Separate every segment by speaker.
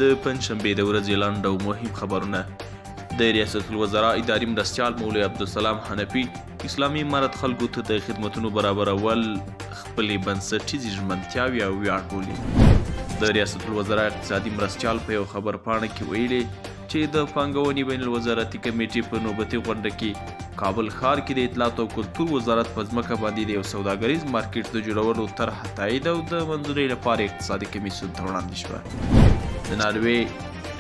Speaker 1: د پنجشنبې د ورځې لنډ او مهم خبرونه. د ریاست الوزرا اداري مرستیال مولوي عبدالسلام حنفي اسلامي امارت خلکو ته د خدمتونو برابرول خپلې بنسټیزې ژمنتیاوې او ویاړ بولي. د ریاست الوزرا اقتصادي مرستیال په یو خبرپاڼه کې ویلي چې د پانګونې بین الوزارتي کمیټې په نوبتي غونډه کې کابل ښار کې د اطلاعات او کلتور وزارت په ځمکه باندې د یو سوداګریز مارکیټ د جوړولو طرحه تایید او د منظورۍ لپاره اقتصادي کمیسیون ته وړاندې شوه. د ناروې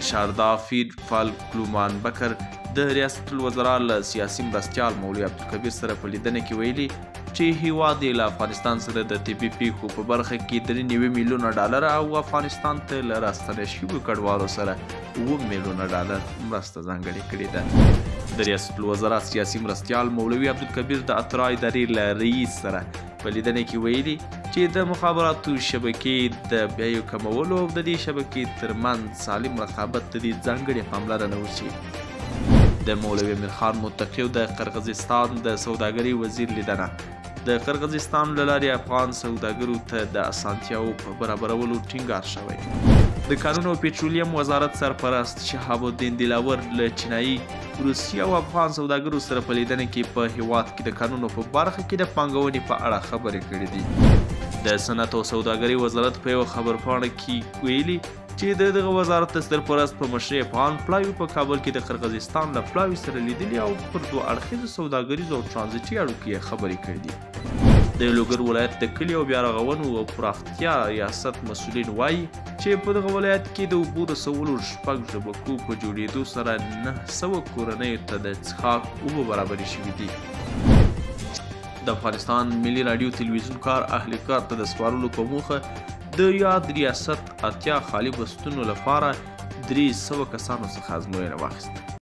Speaker 1: شاردا فیر فالکلومان بکر د ریاست الوزرا له سیاسي مرستیال مولوي عبدالکبیر سره په لیدنه کې ویلي چې هیواد یې له افغانستان سره د طبي پیښو په برخه کې 3.9 میلیونه ډالر او افغانستان ته له راستنه شویو کډوالو سره 7 میلیونه ډالر مرسته ځانګړې کړې ده. د ریاست الوزرا سیاسي مرستیال مولوي عبدالکبیر د اترا ادارې له رئیس سره په لیدنه کې ویلي چې د مخابراتو شبکې د بیو کمولو او د دې شبکې ترمنځ سالم رقابت ته د ځانګړې پاملرنه وشي. د مولوي امیر خان متقي د قرغیزستان د سوداګرۍ وزیر لیدنه د قرغیزستان له لارې افغان سوداګرو ته د اسانتیاوو په برابرولو ټینګار شوی. د کانونو او پټرولیم وزارت سرپرست شهاب الدین دلاور له چینایي روسیې او افغان سوداګرو سره په لیدنه کې په هیواد کې د کانونو په برخه کې د پانګونې په اړه خبرې کړې دي. د صنعت او سوداګرۍ وزارت په یو خبرپاڼه کې ویلي چې دغه وزارت د سرپرست په مشرۍ افغان پلاوي په کابل کې د قرغیزستان له پلاوي سره لیدلي او پر 2 اړخیزو سوداګریزو او ټرانزیټي اړیکو یې خبرې کړې دي. د لوګر ولایت د کلي او بیا رغونو او پراختیا ریاست مسؤلین وایي چې په دغه ولایت کې د اوبو رسولو 6 شبکو په جوړېدو سره 900 کورنیو ته د څښاک اوبه برابرې شوي دي. د افغانستان ملي راډیو تلویزیون کار اهل کار ته د سپارلو په موخه د یاد ریاست 80 خالي بستونو لپاره 300 کسانو څخه ازموینه واخیسته.